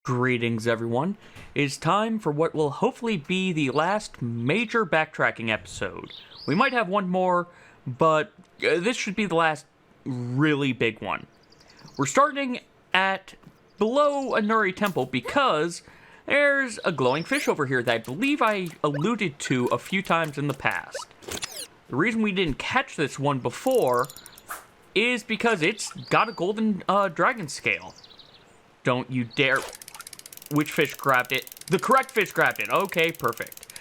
Greetings, everyone. It's time for what will hopefully be the last major backtracking episode. We might have one more, but this should be the last really big one. We're starting at below a Nuri temple because there's a glowing fish over here that I believe I alluded to a few times in the past. The reason we didn't catch this one before is because it's got a golden dragon scale. Don't you dare... Which fish grabbed it? The correct fish grabbed it. Okay, perfect.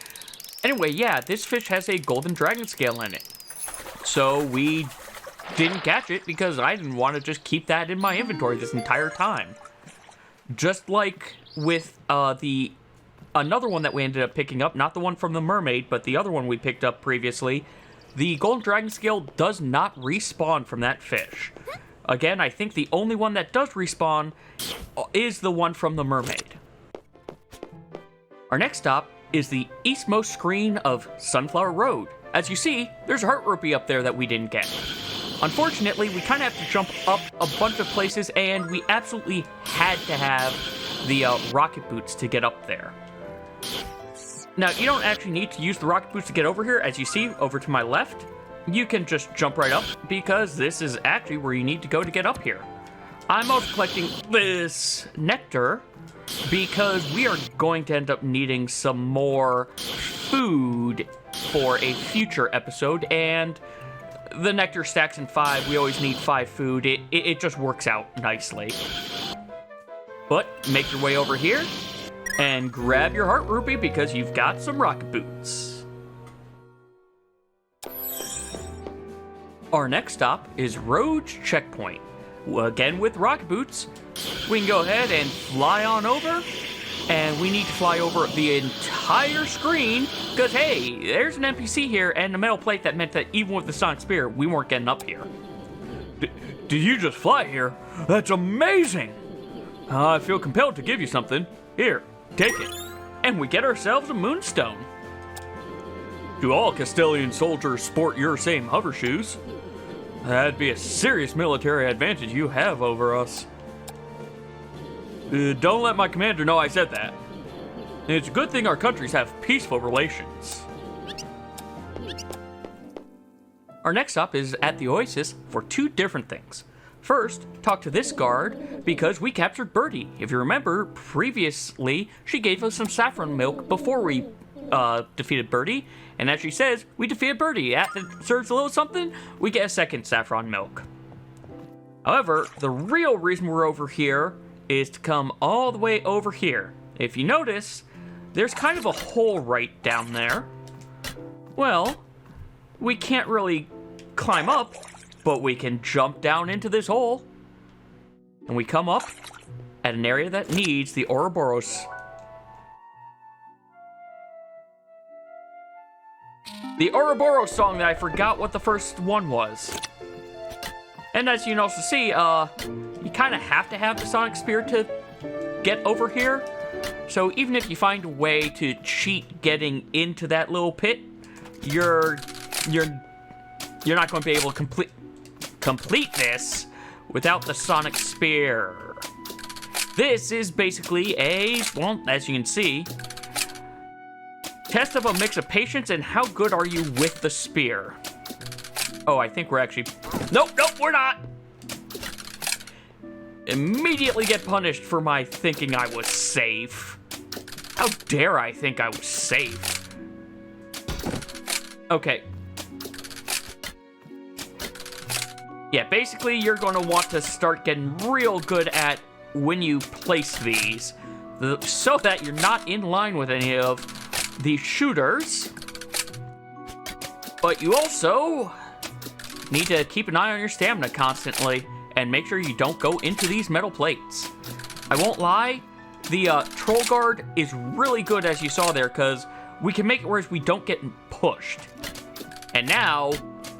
Anyway, yeah, this fish has a golden dragon scale in it. So we didn't catch it because I didn't want to just keep that in my inventory this entire time. Just like with another one that we ended up picking up, not the one from the mermaid, but the other one we picked up previously, the golden dragon scale does not respawn from that fish. Again, I think the only one that does respawn is the one from the mermaid. Our next stop is the eastmost screen of Sunflower Road. As you see, there's a heart rupee up there that we didn't get. Unfortunately, we kind of have to jump up a bunch of places, and we absolutely had to have the rocket boots to get up there. Now, you don't actually need to use the rocket boots to get over here. As you see over to my left, you can just jump right up because this is actually where you need to go to get up here. I'm also collecting this nectar because we are going to end up needing some more food for a future episode, and the nectar stacks in 5. We always need 5 food. It just works out nicely. But make your way over here and grab your heart rupee because you've got some rocket boots. Our next stop is Rhodes Checkpoint. Again with rocket boots, we can go ahead and fly on over, and we need to fly over the entire screen because, hey, there's an NPC here and a metal plate that meant that even with the Sonic Spear, we weren't getting up here. Did you just fly here? That's amazing! I feel compelled to give you something. Here, take it. And we get ourselves a moonstone. Do all Castilian soldiers sport your same hover shoes? That'd be a serious military advantage you have over us. Don't let my commander know I said that. It's a good thing our countries have peaceful relations. Our next stop is at the Oasis for 2 different things. First, talk to this guard because we captured Birdie. If you remember, previously, she gave us some saffron milk before we defeated Birdie, and as she says, we defeated Birdie. That serves a little something, we get a second saffron milk. However, the real reason we're over here is to come all the way over here. If you notice, there's kind of a hole right down there. Well, we can't really climb up, but we can jump down into this hole. And we come up at an area that needs the Ouroboros. The Ouroboros song that I forgot what the first one was. And as you can also see, you kind of have to have the Sonic Spear to get over here. So even if you find a way to cheat getting into that little pit, you're not going to be able to complete this without the Sonic Spear. This is basically well, as you can see, test of a mix of patience and how good are you with the spear. Oh, I think we're actually... Nope, we're not! Immediately get punished for my thinking I was safe. How dare I think I was safe? Okay. Yeah, basically you're going to want to start getting real good at when you place these, so that you're not in line with any of the shooters, but you also need to keep an eye on your stamina constantly and make sure you don't go into these metal plates. I won't lie, the troll guard is really good, as you saw there, because we can make it whereas we don't get pushed. And now,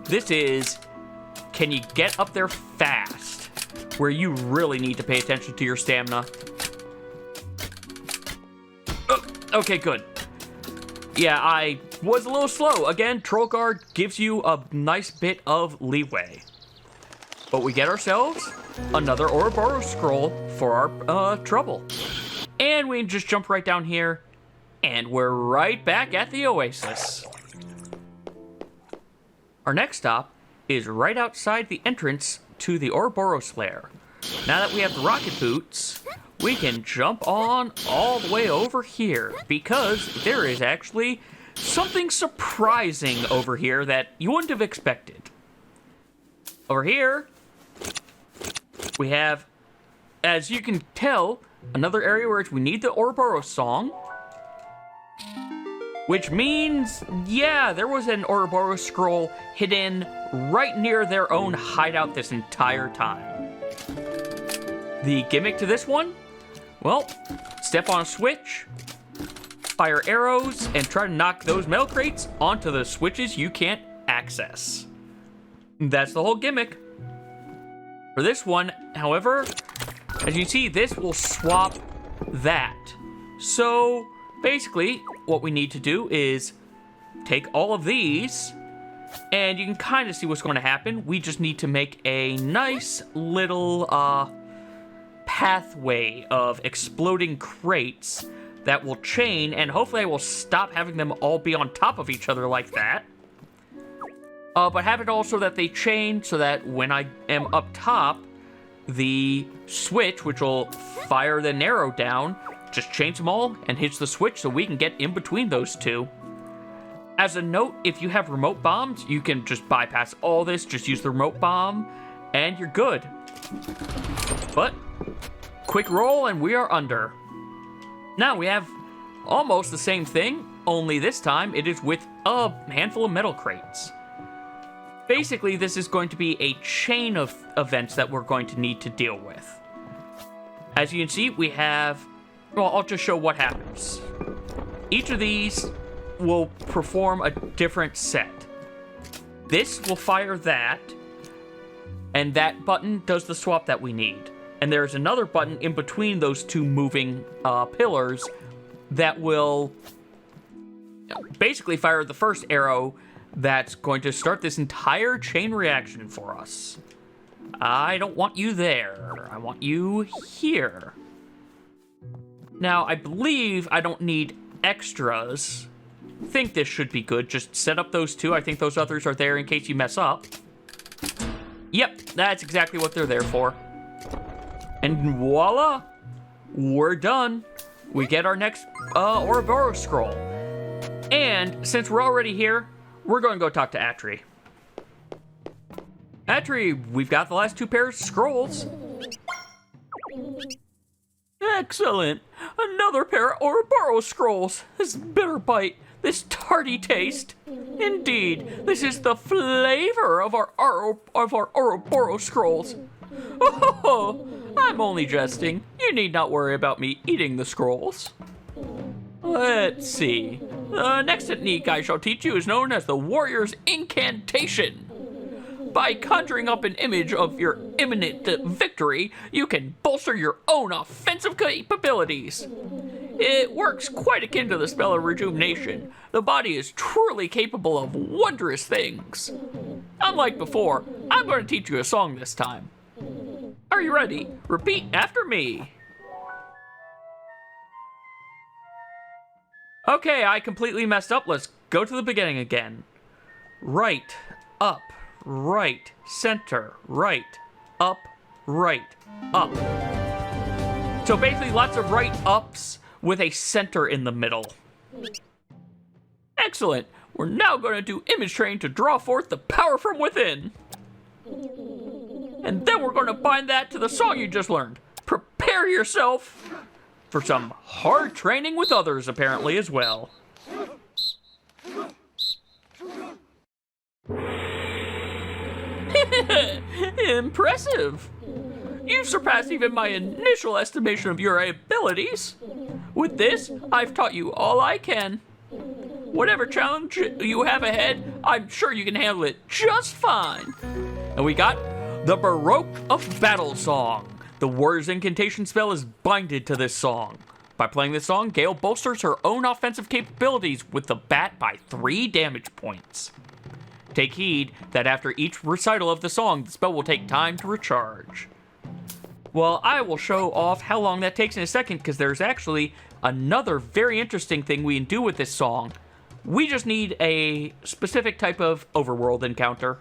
this is, can you get up there fast, where you really need to pay attention to your stamina. Oh, okay, good. Yeah, I was a little slow. Again, Troll Guard gives you a nice bit of leeway. But we get ourselves another Ouroboros scroll for our trouble. And we can just jump right down here, and we're right back at the oasis. Our next stop is right outside the entrance to the Ouroboros lair. Now that we have the rocket boots, we can jump on all the way over here, because there is actually something surprising over here that you wouldn't have expected. Over here, we have, as you can tell, another area where we need the Ouroboros song. Which means, yeah, there was an Ouroboros scroll hidden right near their own hideout this entire time. The gimmick to this one? Well, step on a switch, fire arrows, and try to knock those metal crates onto the switches you can't access. That's the whole gimmick. For this one, however, as you can see, this will swap that. So, basically, what we need to do is take all of these, and you can kind of see what's going to happen. We just need to make a nice little pathway of exploding crates that will chain, and hopefully I will stop having them all be on top of each other like that. But have it also that they chain so that when I am up top, the switch, which will fire the arrow down, just chains them all and hits the switch so we can get in between those two. As a note, if you have remote bombs, you can just bypass all this, just use the remote bomb, and you're good. But, quick roll and we are under. Now we have almost the same thing, only this time it is with a handful of metal crates. Basically, this is going to be a chain of events that we're going to need to deal with. As you can see, we have... Well, I'll just show what happens. Each of these will perform a different set. This will fire that, and that button does the swap that we need. And there's another button in between those two moving pillars that will basically fire the first arrow that's going to start this entire chain reaction for us. I don't want you there. I want you here. Now, I believe I don't need extras. I think this should be good. Just set up those two. I think those others are there in case you mess up. Yep, that's exactly what they're there for. And voila! We're done. We get our next Ouroboros scroll. And since we're already here, we're going to go talk to Atri. Atri, we've got the last two pairs of scrolls. Excellent! Another pair of Ouroboros scrolls. This bitter bite, this tarty taste. Indeed, this is the flavor of our Ouroboros scrolls. Oh, I'm only jesting. You need not worry about me eating the scrolls. Let's see. The next technique I shall teach you is known as the Warrior's Incantation. By conjuring up an image of your imminent victory, you can bolster your own offensive capabilities. It works quite akin to the spell of rejuvenation. The body is truly capable of wondrous things. Unlike before, I'm going to teach you a song this time. Are you ready? Repeat after me. Okay, I completely messed up. Let's go to the beginning again. Right, up, right, center, right, up, up. So basically lots of right ups with a center in the middle. Excellent. We're now going to do image train to draw forth the power from within. And then we're going to bind that to the song you just learned. Prepare yourself for some hard training with others, apparently, as well. Impressive! You've surpassed even my initial estimation of your abilities. With this, I've taught you all I can. Whatever challenge you have ahead, I'm sure you can handle it just fine. And we got the Baroque of Battle song. The Warrior's Incantation spell is binded to this song. By playing this song, Gail bolsters her own offensive capabilities with the bat by 3 damage points. Take heed that after each recital of the song, the spell will take time to recharge. Well, I will show off how long that takes in a second, because there's actually another very interesting thing we can do with this song. We just need a specific type of overworld encounter.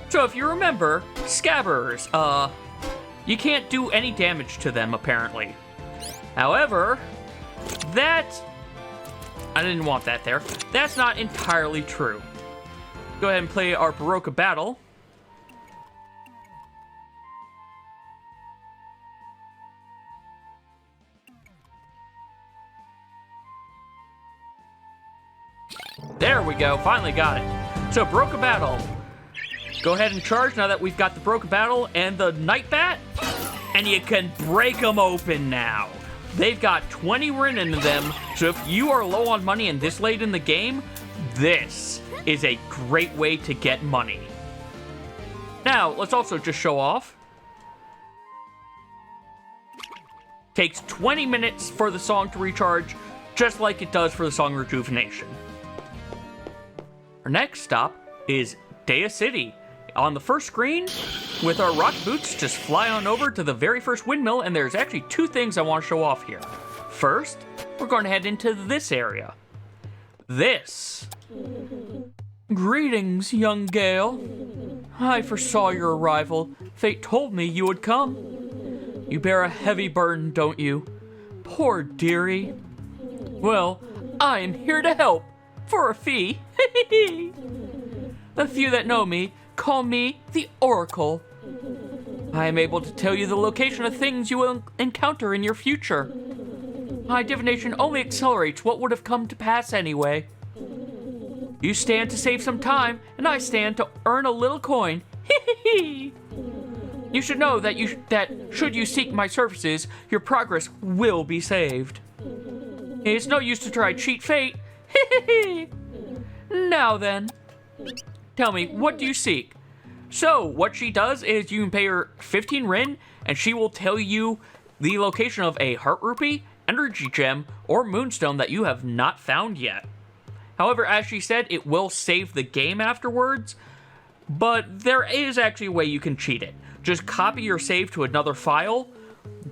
So if you remember, scabbers, you can't do any damage to them, apparently. However, I didn't want that there. That's not entirely true. Go ahead and play our Baroka battle. There we go, finally got it. So, Baroka battle. Go ahead and charge now that we've got the Baroka battle and the Night Bat. And you can break them open now. They've got 20 Rin in them, so if you are low on money and this late in the game, this is a great way to get money. Now, let's also just show off. Takes 20 minutes for the song to recharge, just like it does for the song Rejuvenation. Our next stop is Dea City. On the first screen, with our rock boots, just fly on over to the very first windmill, and there's actually two things I want to show off here. First, we're going to head into this area. This. Greetings, young Gail. I foresaw your arrival. Fate told me you would come. You bear a heavy burden, don't you? Poor dearie. Well, I am here to help, for a fee. The few that know me call me the Oracle. I am able to tell you the location of things you will encounter in your future. My divination only accelerates what would have come to pass anyway. You stand to save some time, and I stand to earn a little coin. You should know that should you seek my services, your progress will be saved. It's no use to try cheat fate. Now then, tell me, what do you seek? So, what she does is you can pay her 15 Rin, and she will tell you the location of a Heart Rupee, Energy Gem, or Moonstone that you have not found yet. However, as she said, it will save the game afterwards, but there is actually a way you can cheat it. Just copy your save to another file,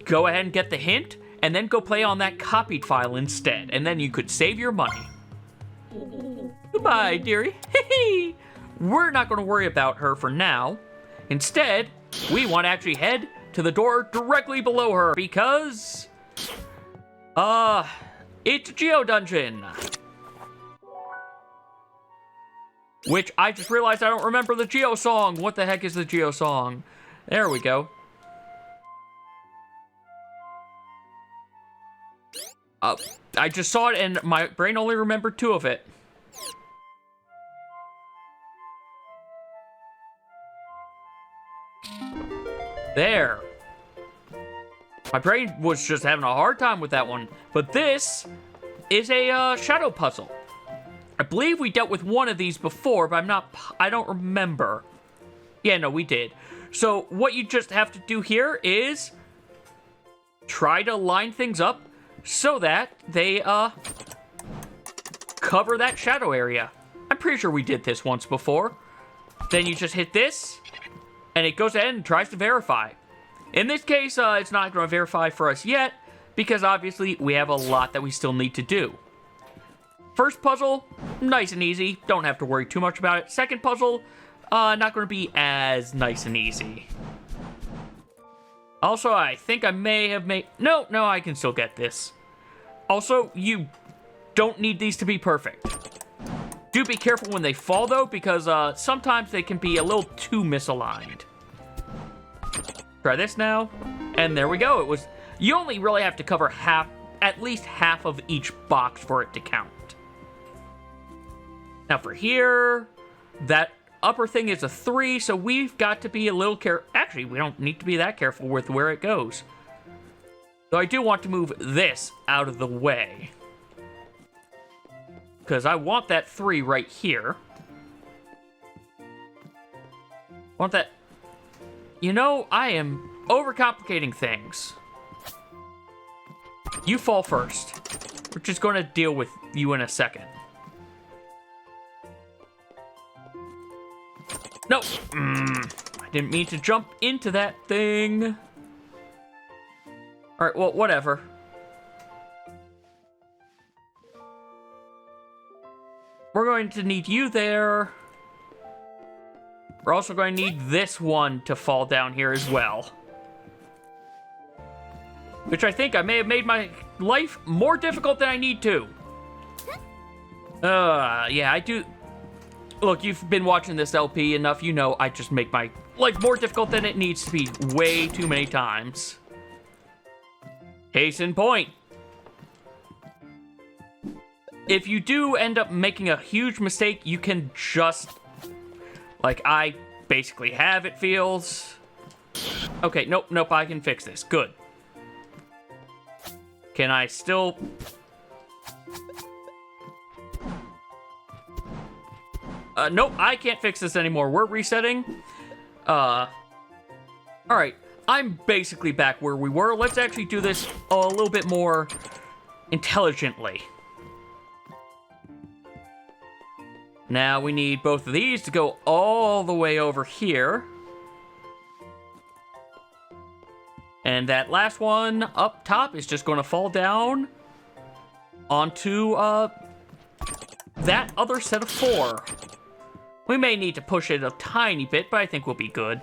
go ahead and get the hint, and then go play on that copied file instead, and then you could save your money. Goodbye, dearie. We're not going to worry about her for now. Instead, we want to actually head to the door directly below her because, it's a Geo Dungeon. Which I just realized I don't remember the Geo song. What the heck is the Geo song? There we go. I just saw it and my brain only remembered two of it. There. My brain was just having a hard time with that one. But this is a shadow puzzle. I believe we dealt with one of these before, but I don't remember. Yeah, no, we did. So what you just have to do here is try to line things up so that they cover that shadow area. I'm pretty sure we did this once before. Then you just hit this, and it goes ahead and tries to verify. In this case, it's not going to verify for us yet, because obviously we have a lot that we still need to do. First puzzle, nice and easy. Don't have to worry too much about it. Second puzzle, not going to be as nice and easy. Also, I think I may have made... No, I can still get this. Also, you don't need these to be perfect. Do be careful when they fall, though, because sometimes they can be a little too misaligned. Try this now. And there we go. It was... You only really have to cover at least half of each box for it to count. Now for here, that upper thing is a 3, so we've got to be a little careful. Actually, we don't need to be that careful with where it goes. So I do want to move this out of the way, because I want that 3 right here. Want that... You know, I am overcomplicating things. You fall first. We're just going to deal with you in a second. No. I didn't mean to jump into that thing. Alright, well, whatever. We're going to need you there. We're also going to need this one to fall down here as well. Which I think I may have made my life more difficult than I need to. Yeah, I do. Look, you've been watching this LP enough, you know I just make my life more difficult than it needs to be way too many times. Case in point. If you do end up making a huge mistake, you can just, like I basically have, it feels. Okay, nope, I can fix this. Good. Can I still... nope, I can't fix this anymore. We're resetting. Alright, I'm basically back where we were. Let's actually do this a little bit more intelligently. Now we need both of these to go all the way over here. And that last one up top is just going to fall down onto that other set of 4. We may need to push it a tiny bit, but I think we'll be good.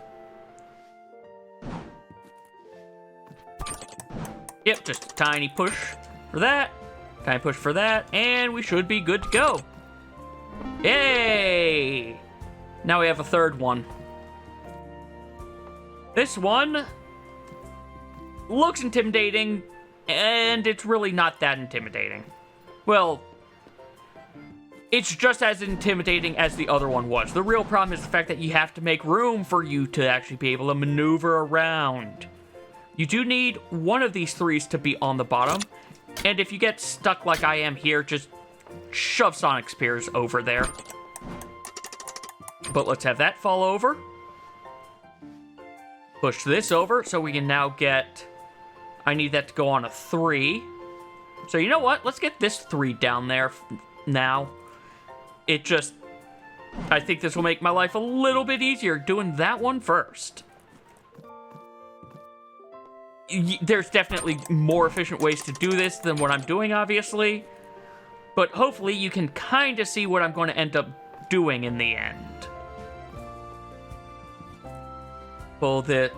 Yep, just a tiny push for that. Tiny push for that, and we should be good to go. Yay! Now we have a third one. This one looks intimidating, and it's really not that intimidating. Well, it's just as intimidating as the other one was. The real problem is the fact that you have to make room for you to actually be able to maneuver around. You do need one of these 3s to be on the bottom, and if you get stuck like I am here, just shove Sonic Spears over there. But let's have that fall over. Push this over so we can now get... I need that to go on a 3. So you know what? Let's get this 3 down there now. It just... I think this will make my life a little bit easier doing that one first. There's definitely more efficient ways to do this than what I'm doing, obviously. But hopefully you can kind of see what I'm going to end up doing in the end. Pull this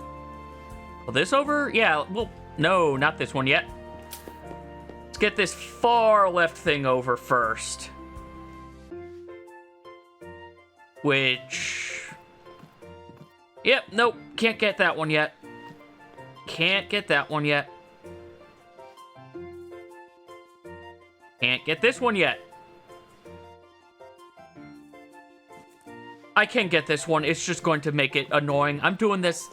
over? Yeah, well, no, not this one yet. Let's get this far left thing over first. Which... Yep, nope, can't get that one yet. Can't get that one yet. Can't get this one yet. I can get this one. It's just going to make it annoying. I'm doing this,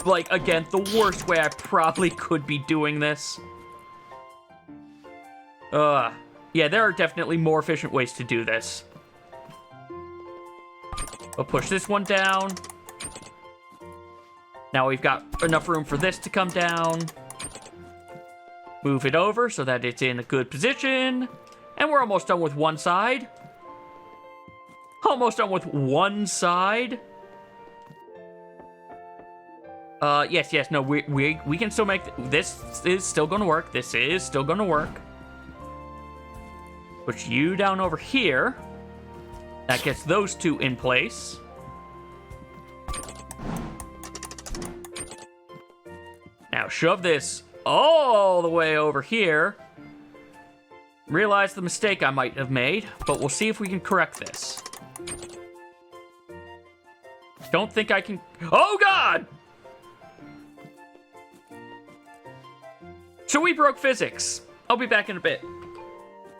like, again, the worst way I probably could be doing this. Yeah, there are definitely more efficient ways to do this. We'll push this one down. Now we've got enough room for this to come down. Move it over so that it's in a good position. And we're almost done with one side. Almost done with one side. Yes, no, we can still make... This is still going to work. This is still going to work. Push you down over here. That gets those 2 in place. Now shove this all the way over here. Realize the mistake I might have made, but we'll see if we can correct this. Don't think I can... Oh, God! So we broke physics. I'll be back in a bit.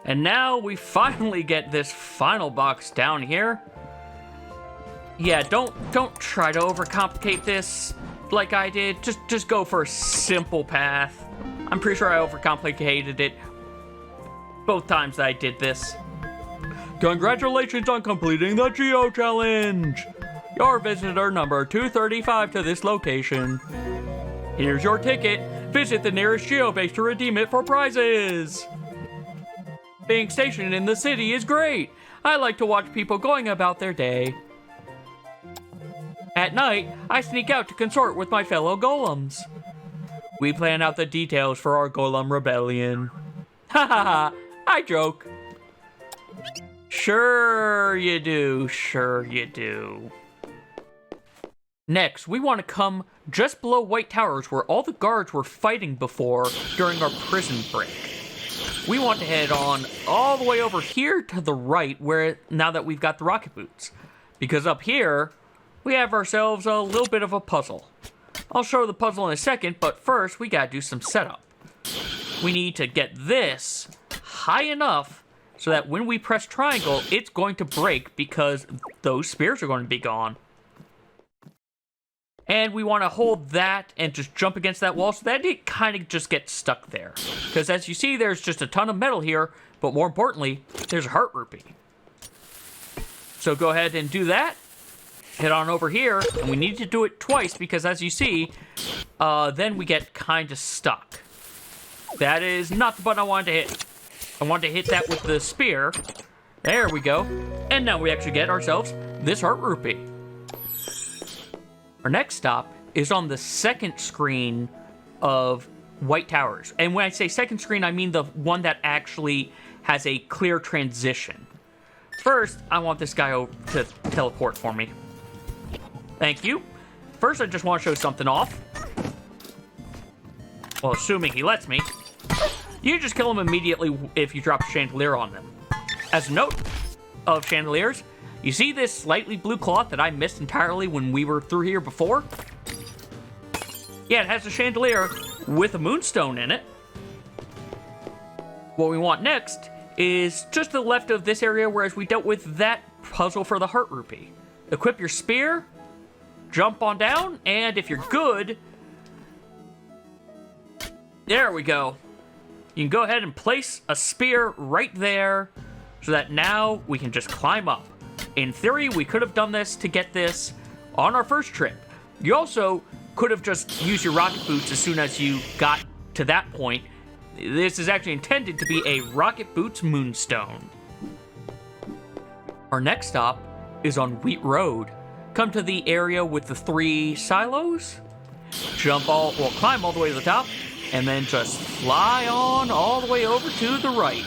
And now we finally get this final box down here. Yeah, don't try to overcomplicate this like I did. Just go for a simple path. I'm pretty sure I overcomplicated it both times that I did this. Congratulations on completing the Geo Challenge! You're visitor number 235 to this location. Here's your ticket. Visit the nearest Geo base to redeem it for prizes. Being stationed in the city is great. I like to watch people going about their day. At night, I sneak out to consort with my fellow golems. We plan out the details for our golem rebellion. Ha ha ha, I joke. Sure you do, sure you do. Next, we want to come just below White Towers where all the guards were fighting before during our prison break. We want to head on all the way over here to the right where now that we've got the rocket boots. Because up here, we have ourselves a little bit of a puzzle. I'll show the puzzle in a second, but first we gotta do some setup. We need to get this high enough so that when we press triangle, it's going to break because those spears are going to be gone. And we want to hold that and just jump against that wall so that it kind of just gets stuck there. Because as you see, there's just a ton of metal here, but more importantly, there's a heart rupee. So go ahead and do that. Head on over here, and we need to do it twice because as you see, then we get kind of stuck. That is not the button I wanted to hit. I wanted to hit that with the spear. There we go. And now we actually get ourselves this heart rupee. Our next stop is on the second screen of White Towers. And when I say second screen, I mean the one that actually has a clear transition. First, I want this guy to teleport for me. Thank you. First, I just want to show something off. Well, assuming he lets me. You just kill him immediately if you drop a chandelier on them. As a note of chandeliers, you see this slightly blue cloth that I missed entirely when we were through here before? Yeah, it has a chandelier with a moonstone in it. What we want next is just to the left of this area, whereas we dealt with that puzzle for the heart rupee. Equip your spear, jump on down, and if you're good, there we go. You can go ahead and place a spear right there so that now we can just climb up. In theory, we could have done this to get this on our first trip. You also could have just used your rocket boots as soon as you got to that point. This is actually intended to be a rocket boots moonstone. Our next stop is on Wheat Road. Come to the area with the 3 silos, climb all the way to the top, and then just fly on all the way over to the right.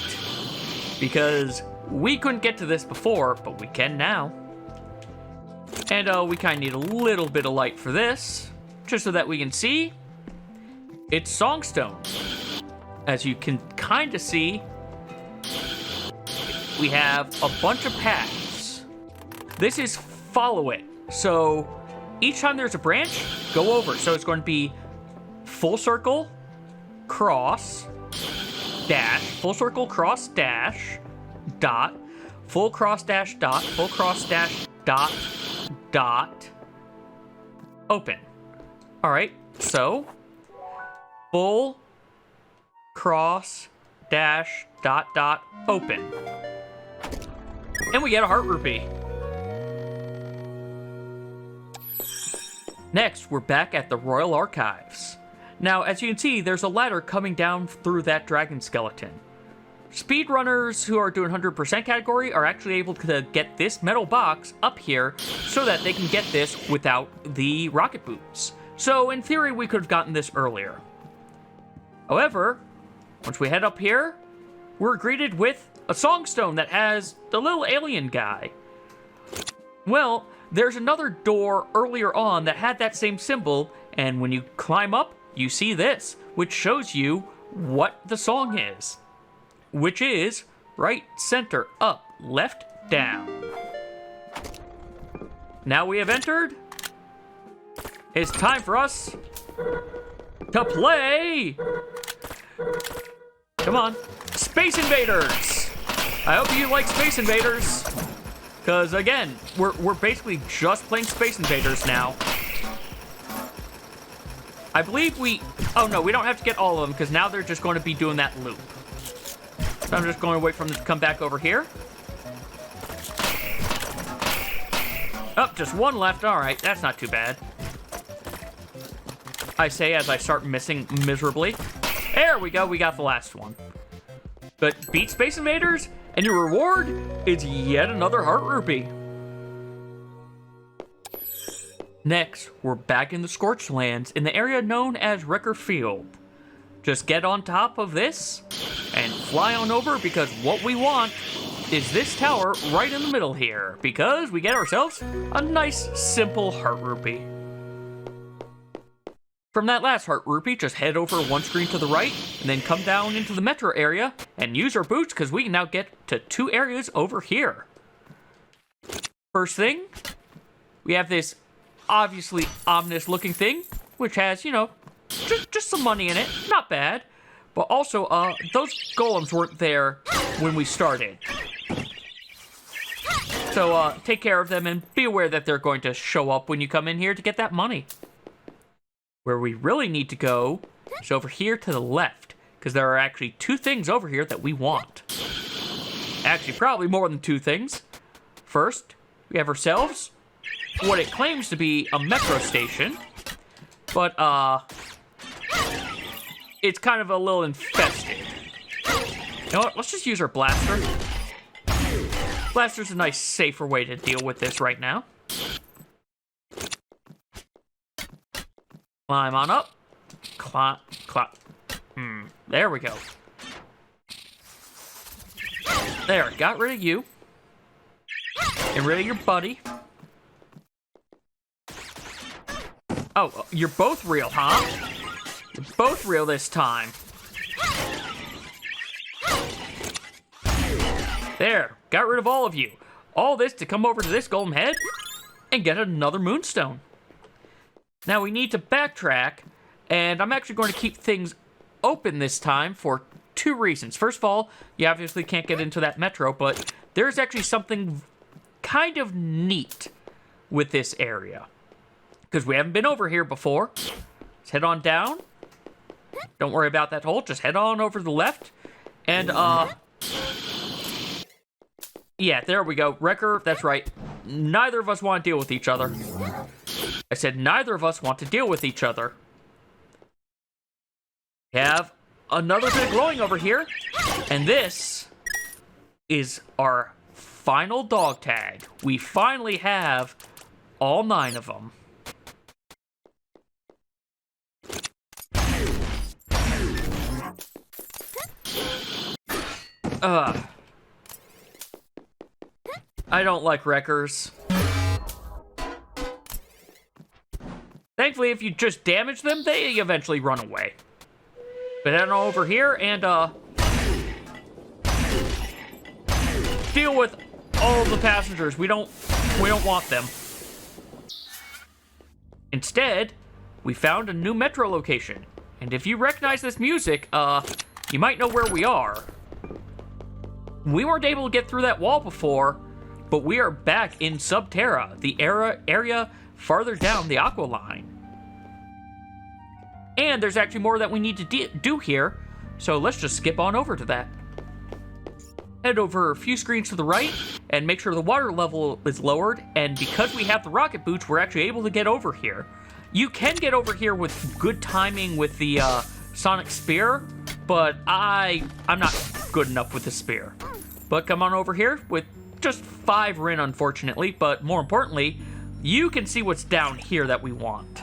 Because we couldn't get to this before, but we can now. And we kind of need a little bit of light for this, just so that we can see. It's Songstone. As you can kind of see, we have a bunch of paths. This is follow it. So each time there's a branch, go over. So it's going to be full circle, cross, dash, full circle, cross, dash, dot, full cross dash dot, full cross dash dot, dot, open. All right, so full cross dash dot dot open. And we get a heart rupee. Next, we're back at the Royal Archives. Now, as you can see, there's a ladder coming down through that dragon skeleton. Speedrunners who are doing 100% category are actually able to get this metal box up here so that they can get this without the rocket boots. So, in theory, we could have gotten this earlier. However, once we head up here, we're greeted with a songstone that has the little alien guy. Well, there's another door earlier on that had that same symbol, and when you climb up, you see this, which shows you what the song is. Which is right, center, up, left, down. Now we have entered. It's time for us to play. Come on. Space Invaders. I hope you like Space Invaders. Because, again, we're basically just playing Space Invaders now. I believe oh no, we don't have to get all of them, because now they're just going to be doing that loop. So I'm just going to wait for them to come back over here. Oh, just one left. All right, that's not too bad. I say as I start missing miserably. There we go, we got the last one. But beat Space Invaders, and your reward is yet another heart rupee. Next, we're back in the Scorched Lands in the area known as Wrecker Field. Just get on top of this and fly on over, because what we want is this tower right in the middle here, because we get ourselves a nice, simple heart rupee. From that last heart rupee, just head over one screen to the right, and then come down into the metro area and use our boots, because we can now get to 2 areas over here. First thing, we have this obviously ominous looking thing, which has, you know, just some money in it. Not bad. But also, those golems weren't there when we started. So, take care of them and be aware that they're going to show up when you come in here to get that money. Where we really need to go is over here to the left, because there are actually 2 things over here that we want. Actually, probably more than 2 things. First, we have ourselves what it claims to be a metro station, but, it's kind of a little infested. You know what? Let's just use our blaster. Blaster's a nice, safer way to deal with this right now. Climb on up. Climb. There we go. There, got rid of you. Get rid of your buddy. Oh, you're both real, huh? You're both real this time. There, got rid of all of you. All this to come over to this golem head and get another moonstone. Now we need to backtrack, and I'm actually going to keep things open this time for 2 reasons. First of all, you obviously can't get into that metro, but there's actually something kind of neat with this area, because we haven't been over here before. Let's head on down. Don't worry about that hole. Just head on over to the left. And, yeah, there we go. Wrecker, that's right. Neither of us want to deal with each other. I said neither of us want to deal with each other. We have another bit of glowing over here. And this is our final dog tag. We finally have all 9 of them. I don't like wreckers. Thankfully, if you just damage them, they eventually run away. But head on over here and, deal with all the passengers. We don't want them. Instead, we found a new metro location. And if you recognize this music, you might know where we are. We weren't able to get through that wall before, but we are back in Subterra, the area farther down the Aqua Line. And there's actually more that we need to do here, so let's just skip on over to that. Head over a few screens to the right, and make sure the water level is lowered, and because we have the rocket boots, we're actually able to get over here. You can get over here with good timing with the Sonic Spear, but I'm not good enough with the spear. But come on over here with just 5 Rin, unfortunately, but more importantly, you can see what's down here that we want.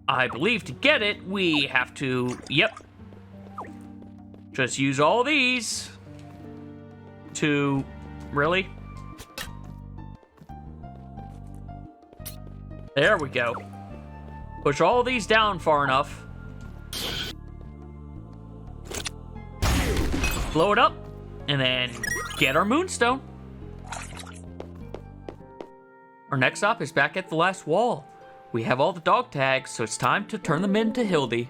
I believe to get it, we have to, yep, just use all these to, really? There we go. Push all these down far enough. Blow it up, and then get our moonstone. Our next stop is back at the last wall. We have all the dog tags, so it's time to turn them in to Hildy.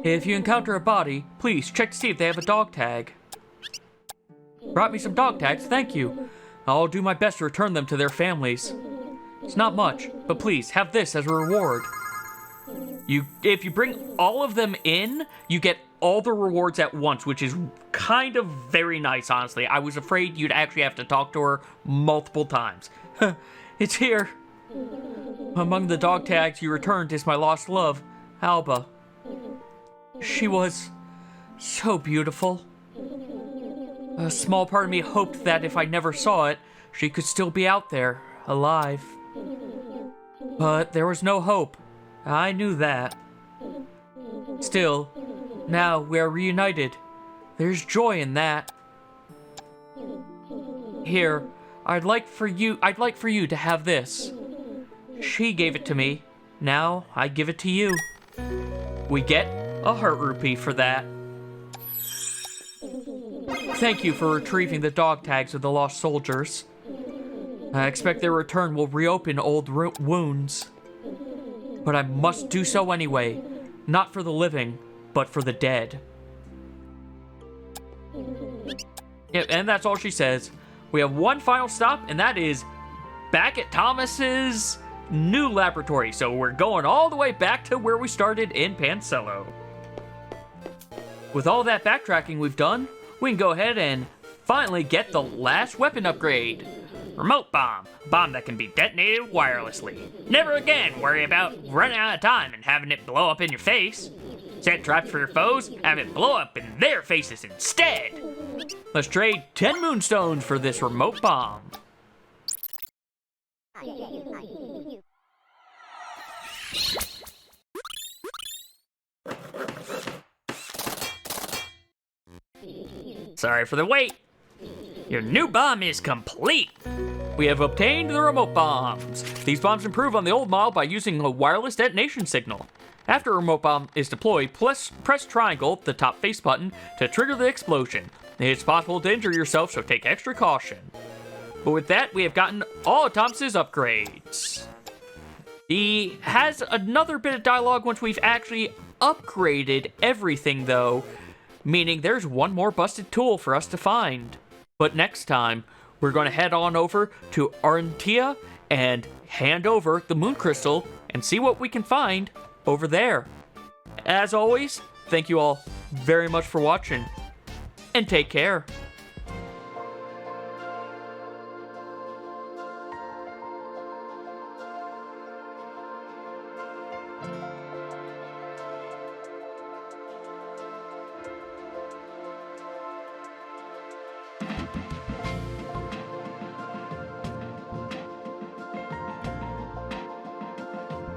If you encounter a body, please check to see if they have a dog tag. Brought me some dog tags, thank you. I'll do my best to return them to their families. It's not much, but please, have this as a reward. If you bring all of them in, you get all the rewards at once, which is kind of very nice, honestly. I was afraid you'd actually have to talk to her multiple times. It's here. Among the dog tags you returned is my lost love, Alba. She was so beautiful. A small part of me hoped that if I never saw it, she could still be out there, alive. But there was no hope. I knew that. Still, now we are reunited. There's joy in that. Here, I'd like for you to have this. She gave it to me. Now I give it to you. We get a heart rupee for that. Thank you for retrieving the dog tags of the lost soldiers. I expect their return will reopen old wounds. But I must do so anyway. Not for the living, but for the dead. Yeah, and that's all she says. We have one final stop, and that is back at Thomas's new laboratory. So we're going all the way back to where we started in Pancello. With all that backtracking we've done, we can go ahead and finally get the last weapon upgrade. Remote bomb. A bomb that can be detonated wirelessly. Never again worry about running out of time and having it blow up in your face. Set traps for your foes, have it blow up in their faces instead. Let's trade 10 moonstones for this remote bomb. Sorry for the wait. Your new bomb is complete. We have obtained the remote bombs. These bombs improve on the old model by using a wireless detonation signal. After a remote bomb is deployed, press triangle, the top face button, to trigger the explosion. It's possible to injure yourself, so take extra caution. But with that, we have gotten all of Thomas's upgrades. He has another bit of dialogue once we've actually upgraded everything, though, meaning there's one more busted tool for us to find. But next time, we're going to head on over to Arantia and hand over the moon crystal and see what we can find over there. As always, thank you all very much for watching, and take care.